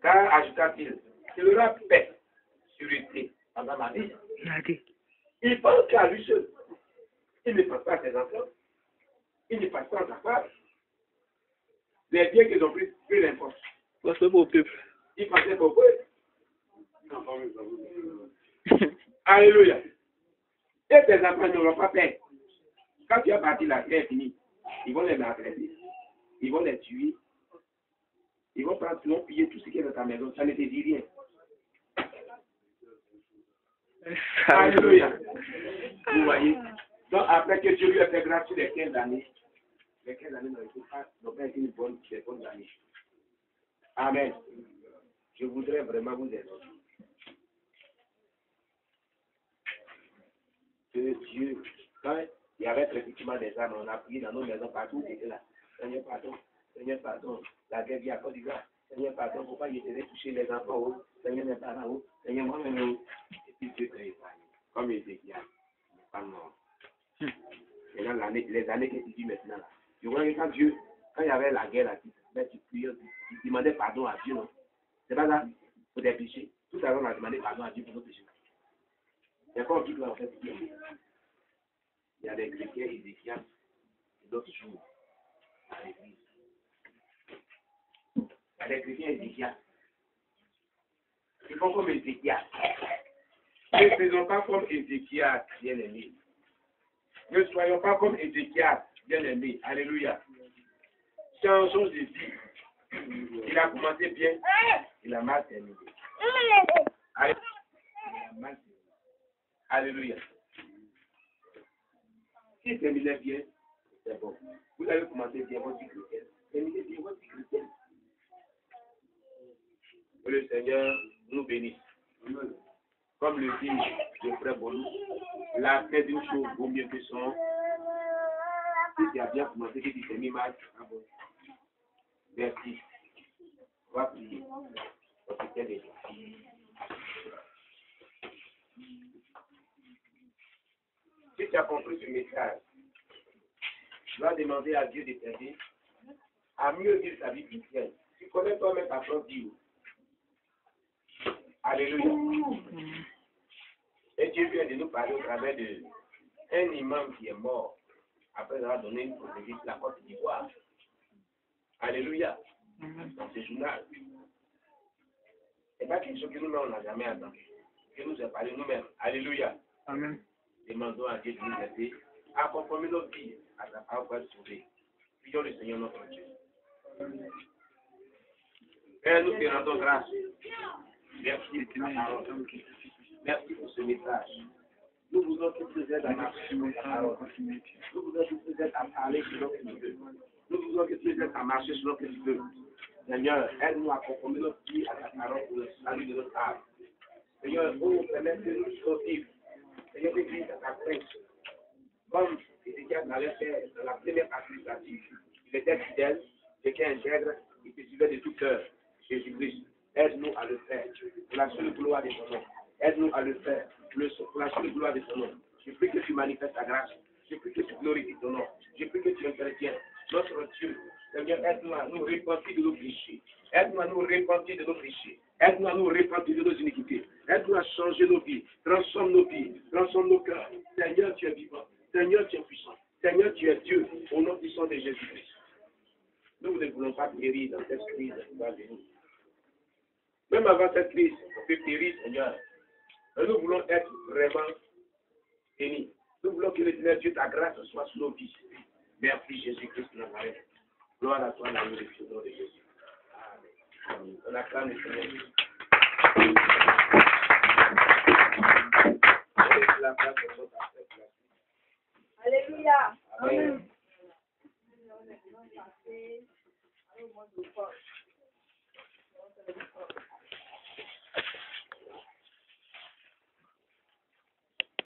Car, ajouta-t-il, il aura paix, sûreté pendant ma vie. Il pense qu'à lui seul. Il ne pense pas à ses enfants. Il ne pense pas à sa femme. Les biens qu'ils ont pris, peu l'importe. C'est pour le peuple. Il pensait beaucoup. Alléluia. Et tes enfants n'auront pas paix. Quand tu as bâti la terre finie, ils vont les maltraiter. Ils vont les tuer. Ils vont prendre, ils vont piller tout ce qui est dans ta maison. Ça ne te dit rien. Alléluia. Vous voyez. Donc après que Dieu lui a fait grâce sur les 15 années, les 15 années n'ont pas été une bonne année. Amen. Je voudrais vraiment vous aider. Que Dieu, quand il y avait effectivement des armes, on a prié dans nos maisons partout, c'était là. Seigneur, pardon. Seigneur, pardon. La guerre vient à Côte d'Ivoire. Seigneur, pardon. Pourquoi il était toucher les enfants haut? Seigneur, mes parents haut. Seigneur, moi-même haut. Et puis Dieu t'a épargné. Comme Ézéchiel. Il n'est pas mort. Maintenant, les années que tu dis maintenant là. Je vois que quand il y avait la guerre là, tu priais, tu demandais pardon à Dieu, non? C'est pas ça? Pour tes péchés. Tout à l'heure, on a demandé pardon à Dieu pour nos péchés. C'est quoi on dit là en fait? Il y a des chrétiens Ézéchiel et d'autres jours à l'église. Il y a des chrétiens Ézéchiel. Ils font comme Ézéchiel. Ne faisons pas comme Ézéchiel, bien-aimé. Ne soyons pas comme Ézéchiel, bien-aimé. Alléluia. Changeons de vie. Il a commencé bien, il a mal terminé. Alléluia. Si terminez bien, c'est bon. Vous avez commencé bien votre vie chrétienne. Terminez bien votre vie chrétienne. Que le Seigneur nous bénisse. Comme le dit le frère Bolou, la fin d'une chose vaut mieux que son. Si tu as bien commencé, que tu termines mal, merci. On va prier. Parce que c'est si tu as compris ce message, tu vas demander à Dieu de t'aider à mieux vivre ta vie chrétienne. Tu connais toi-même ta propre vie. Alléluia. Et Dieu vient de nous parler au travers d'un imam qui est mort après avoir donné une prophétie sur la Côte d'Ivoire. Alléluia. Dans ce journal. C'est pas quelque chose que nous-mêmes on n'a jamais entendu. Que nous a parlé nous-mêmes. Alléluia. Amen. Demandons à Dieu de nous aider à conformer notre vie à sa parole pour être sauvés. Prions le Seigneur notre Dieu. Père, nous te rendons grâce. Merci pour ta parole. Merci pour ce message. Nous voulons que tu nous aides à marcher sur ta parole. Nous voulons que tu nous aides à parler selon ce que tu veux. Nous voulons que tu nous aides à marcher selon ce que tu veux. Seigneur, aide-nous à conformer notre vie à ta parole pour le salut de notre âme. Seigneur, nous permettre que nous soyons vivre. Seigneur, l'église à ta presse. Comme Ézéchiel l'avait fait dans la première partie de sa vie. Il était fidèle, il était intègre, il te suivait de tout cœur. Jésus-Christ, aide-nous à le faire pour la seule gloire de ton nom. Aide-nous à le faire pour la seule gloire de ton nom. Je prie que tu manifestes ta grâce. Je prie que tu glorifies ton nom. Je prie que tu interviennes. Notre Dieu, Seigneur, aide-nous à nous repentir de nos péchés. Aide-nous à nous repentir de nos péchés. Aide-nous à nous repentir de nos iniquités. Aide-nous à changer nos vies. Transforme nos vies. Transforme nos cœurs. Seigneur, tu es vivant. Seigneur, tu es puissant. Seigneur, tu es Dieu. Au nom puissant de Jésus-Christ. Nous ne voulons pas périr dans cette crise qui va venir. Même avant cette crise, on peut périr, Seigneur. Mais nous voulons être vraiment bénis. Nous voulons que le Dieu, ta grâce soit sur nos vies. Merci Jésus-Christ de Nazareth. Gloire à toi, la glorification au nom de Jésus. Amen. On acclame le Seigneur. Alléluia. Amen. Amen.